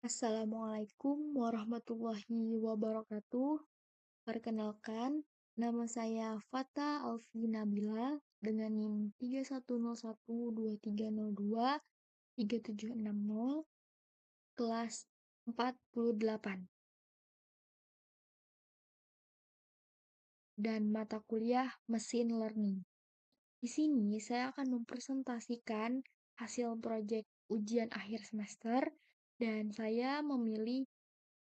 Assalamualaikum warahmatullahi wabarakatuh. Perkenalkan, nama saya Fata Alfi Nabila dengan NIM 310123023760 kelas 48 dan mata kuliah Mesin Learning. Di sini saya akan mempresentasikan hasil proyek ujian akhir semester dan saya memilih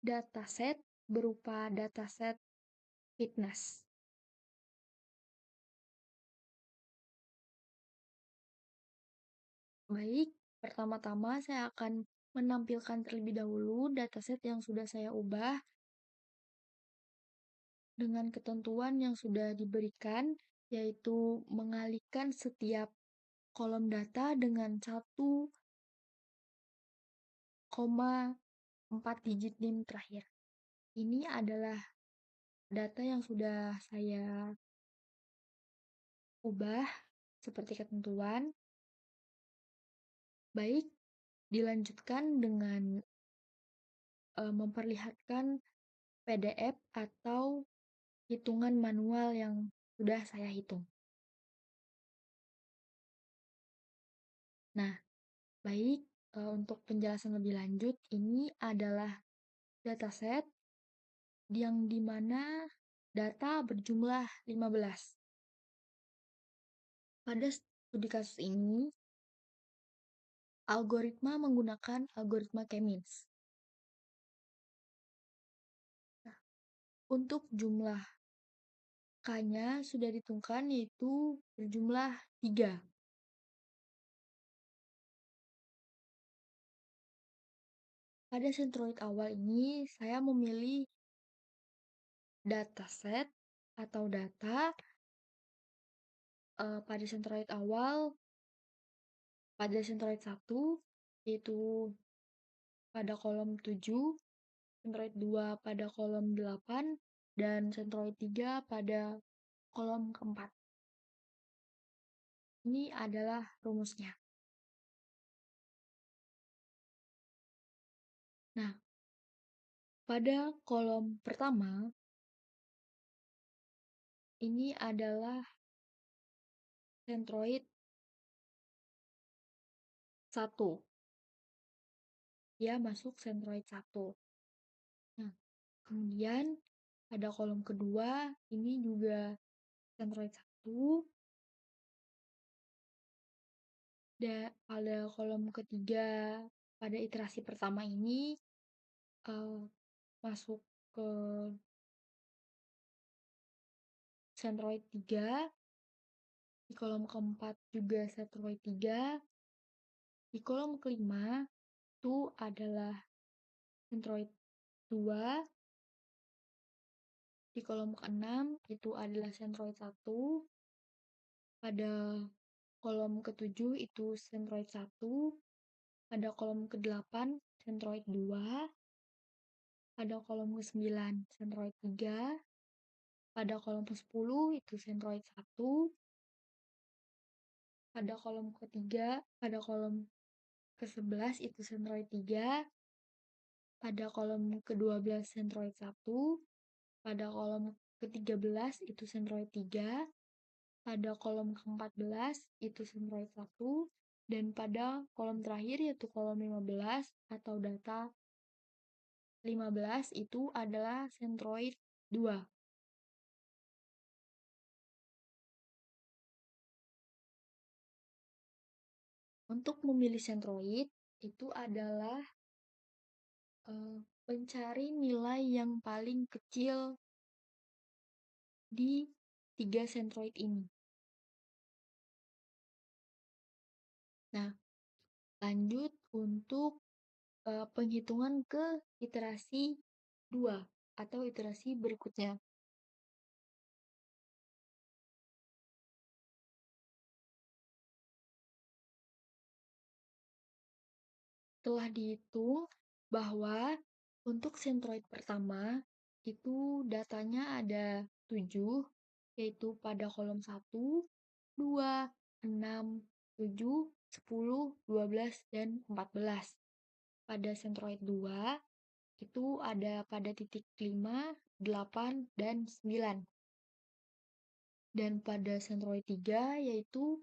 dataset berupa dataset fitness. Baik, pertama-tama saya akan menampilkan terlebih dahulu dataset yang sudah saya ubah dengan ketentuan yang sudah diberikan, yaitu mengalihkan setiap kolom data dengan 1,4 digit NIM terakhir. Ini adalah data yang sudah saya ubah seperti ketentuan. Baik, dilanjutkan dengan memperlihatkan PDF atau hitungan manual yang sudah saya hitung. Nah, baik, untuk penjelasan lebih lanjut, ini adalah dataset yang dimana data berjumlah 15. Pada studi kasus ini, algoritma menggunakan algoritma K-means. Nah, untuk jumlah K-nya sudah ditentukan yaitu berjumlah 3. Pada sentroid awal ini, saya memilih dataset atau data pada sentroid awal, pada sentroid 1, yaitu pada kolom 7, sentroid 2 pada kolom 8, dan sentroid 3 pada kolom keempat. Ini adalah rumusnya. Nah, pada kolom pertama, ini adalah sentroid 1. Dia masuk sentroid 1. Nah, kemudian pada kolom kedua, ini juga sentroid 1. Dan pada kolom ketiga, pada iterasi pertama ini, masuk ke sentroid 3. Di kolom keempat juga sentroid 3. Di kolom kelima itu adalah sentroid 2. Di kolom keenam itu adalah sentroid 1. Pada kolom ketujuh itu sentroid 1. Pada kolom ke-8 sentroid 2. Pada kolom ke-9 sentroid 3. Pada kolom ke-10 itu sentroid 1. Pada kolom ketiga, pada kolom ke-11 itu sentroid 3. Pada kolom ke-12 sentroid 1. Pada kolom ke-13 itu sentroid 3. Pada kolom ke-14 itu sentroid 1. Dan pada kolom terakhir yaitu kolom 15 atau data 15 itu adalah sentroid 2. Untuk memilih sentroid itu adalah mencari nilai yang paling kecil di 3 sentroid ini. Nah, lanjut untuk penghitungan ke iterasi 2 atau iterasi berikutnya. Telah dihitung bahwa untuk sentroid pertama itu datanya ada 7, yaitu pada kolom 1, 2, 6, 7, 10, 12, dan 14. pada centroid 2 itu ada pada titik 5, 8, dan 9. Dan pada centroid 3 yaitu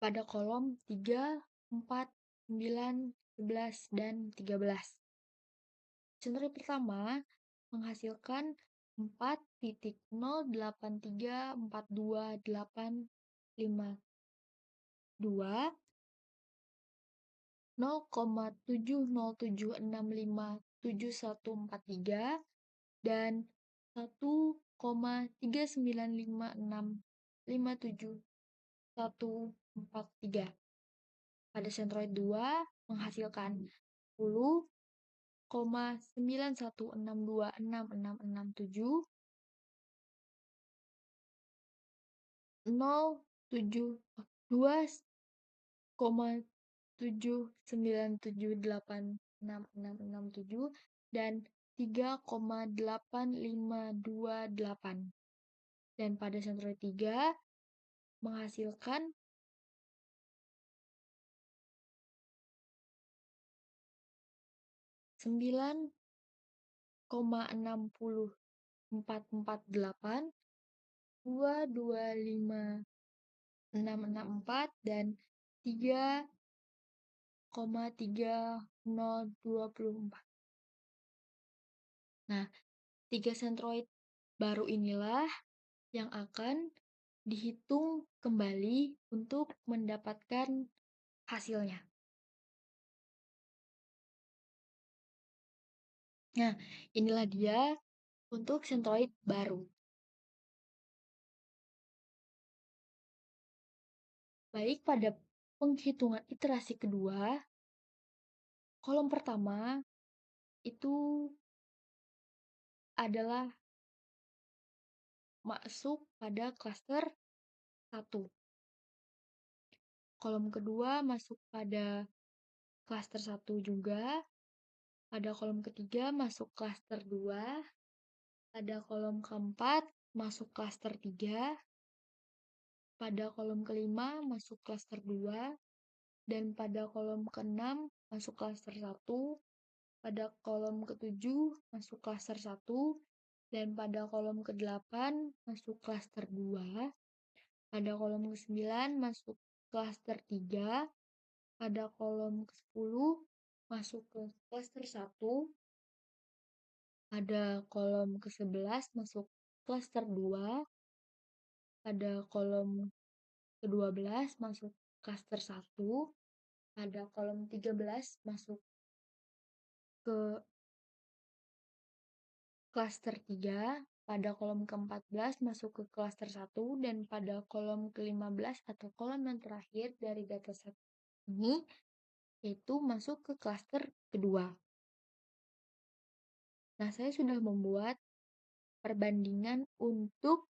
pada kolom 3, 4, 9, 11, dan 13. Centroid pertama menghasilkan 4,0,34282 0,7076574143 dan 1,3956574143. Pada centroid 2 menghasilkan 10,91626667 2,79786667 dan 3,8528. Dan pada centroid 3 menghasilkan 9,60448, 225,664 dan 3,3024. Nah, 3 centroid baru inilah yang akan dihitung kembali untuk mendapatkan hasilnya. Nah, inilah dia untuk centroid baru. Baik, pada penghitungan iterasi kedua, kolom pertama itu adalah masuk pada klaster 1. Kolom kedua masuk pada klaster 1 juga. Pada kolom ketiga masuk klaster 2. Pada kolom keempat masuk klaster 3. Pada kolom kelima masuk klaster 2. Dan pada kolom keenam masuk klaster 1. Pada kolom ketujuh masuk klaster 1. Dan pada kolom ke-8 masuk klaster 2. Pada kolom ke-9 masuk klaster 3. Pada kolom ke-10 masuk ke klaster 1. Pada kolom ke-11 masuk klaster 2. Pada kolom ke-12 masuk klaster 1. Pada kolom 13 masuk ke klaster 3. Pada kolom ke-14 masuk ke klaster 1. Dan pada kolom ke-15 atau kolom yang terakhir dari dataset ini yaitu masuk ke klaster kedua. Nah, saya sudah membuat perbandingan untuk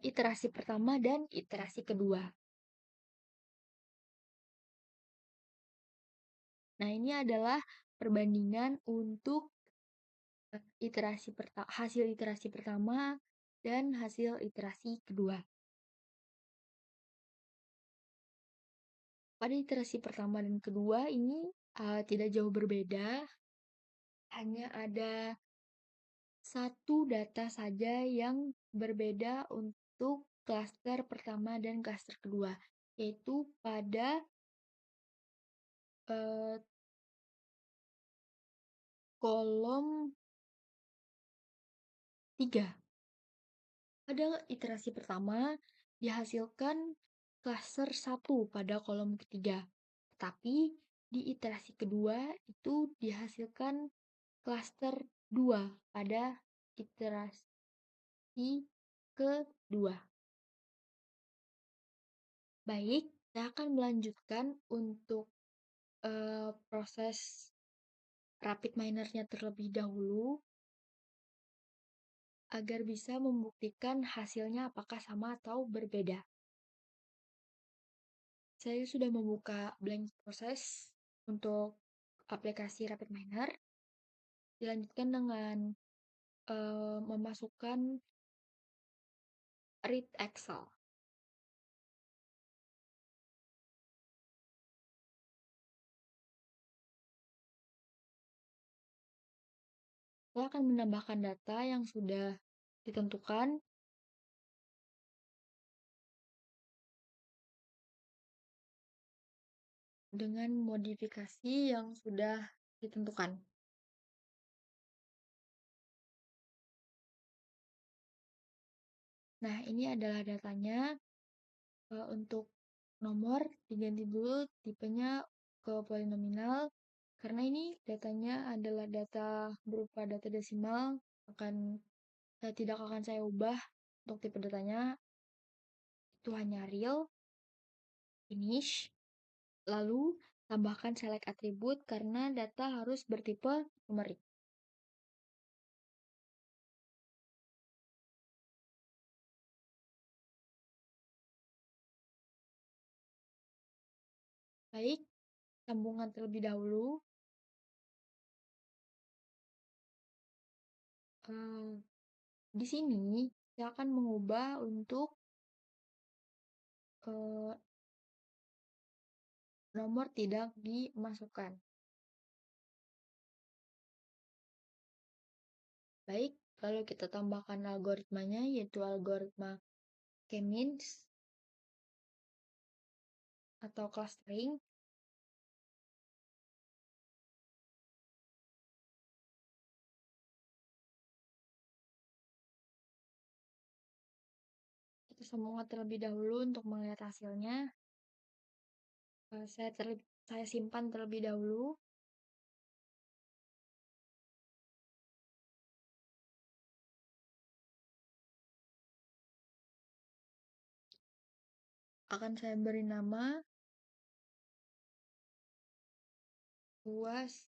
iterasi pertama dan iterasi kedua. Nah, ini adalah perbandingan untuk hasil iterasi pertama dan hasil iterasi kedua. Pada iterasi pertama dan kedua ini tidak jauh berbeda, hanya ada satu data saja yang berbeda untuk klaster pertama dan klaster kedua, yaitu pada kolom 3. Pada iterasi pertama dihasilkan klaster 1 pada kolom ketiga, tetapi di iterasi kedua itu dihasilkan klaster 2 pada iterasi kedua. Baik, saya akan melanjutkan untuk proses rapid minernya terlebih dahulu agar bisa membuktikan hasilnya apakah sama atau berbeda. Saya sudah membuka blank proses untuk aplikasi Rapid Miner. Dilanjutkan dengan memasukkan read Excel. Saya akan menambahkan data yang sudah ditentukan dengan modifikasi yang sudah ditentukan. Nah, ini adalah datanya. Untuk nomor diganti dulu tipenya ke polinomial karena ini datanya adalah data berupa data desimal, tidak akan saya ubah untuk tipe datanya, itu hanya real, finish, lalu tambahkan select atribut karena data harus bertipe numerik. Baik, sambungan terlebih dahulu. Di sini saya akan mengubah untuk nomor tidak dimasukkan. Baik, lalu kita tambahkan algoritmanya, yaitu algoritma K-means atau clustering. Kita sambungkan terlebih dahulu untuk melihat hasilnya. Saya simpan terlebih dahulu. Akan saya beri nama UAS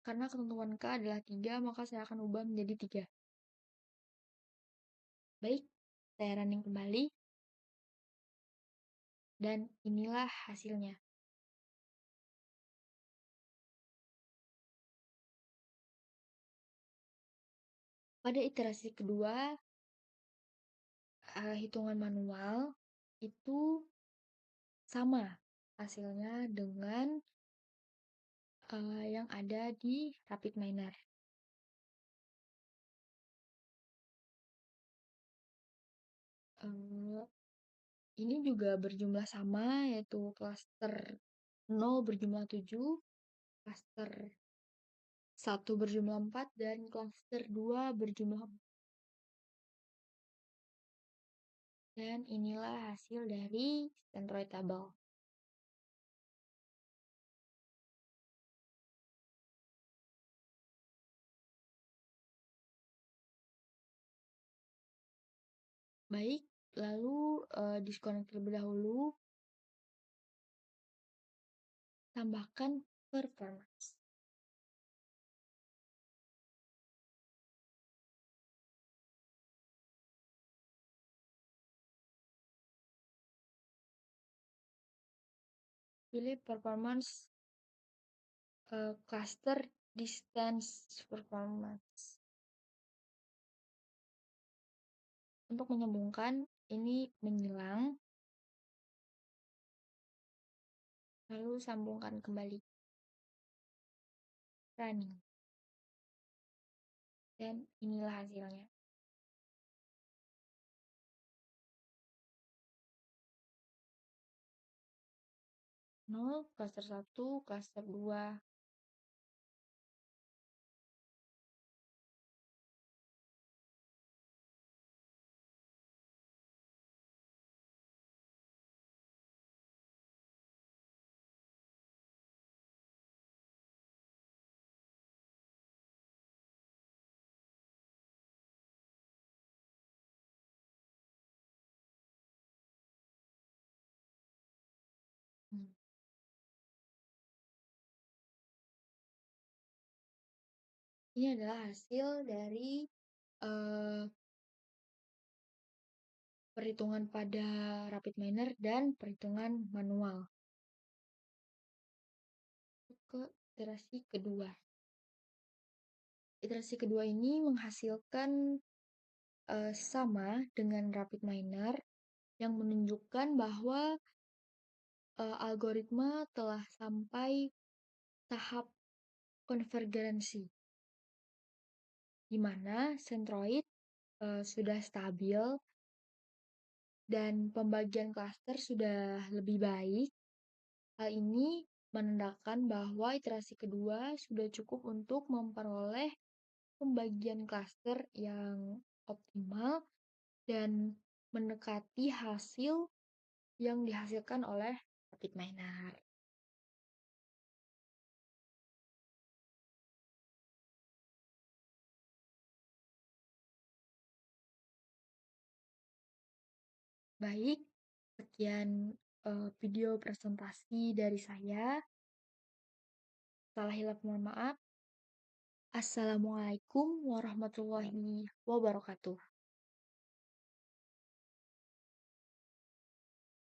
karena ketentuan K adalah 3, maka saya akan ubah menjadi 3. Baik, saya running kembali. Dan inilah hasilnya. Pada iterasi kedua, hitungan manual itu sama hasilnya dengan yang ada di RapidMiner. Ini juga berjumlah sama, yaitu cluster 0 berjumlah 7, cluster 1 berjumlah 4, dan cluster 2 berjumlah 4. Dan inilah hasil dari centroid table. Baik, lalu disconnect terlebih dahulu. Tambahkan performance. Pilih performance cluster distance performance. Untuk menyambungkan, ini menyilang, lalu sambungkan kembali. Running. Dan inilah hasilnya. Nol, cluster 1, cluster 2. Ini adalah hasil dari perhitungan pada RapidMiner dan perhitungan manual. Ke iterasi kedua. Iterasi kedua ini menghasilkan sama dengan rapid miner yang menunjukkan bahwa algoritma telah sampai tahap konvergensi, di mana sentroid sudah stabil dan pembagian klaster sudah lebih baik. Hal ini menandakan bahwa iterasi kedua sudah cukup untuk memperoleh pembagian klaster yang optimal dan mendekati hasil yang dihasilkan oleh rapid miner. Baik, sekian video presentasi dari saya. Salah hilaf mohon maaf. Assalamualaikum warahmatullahi wabarakatuh.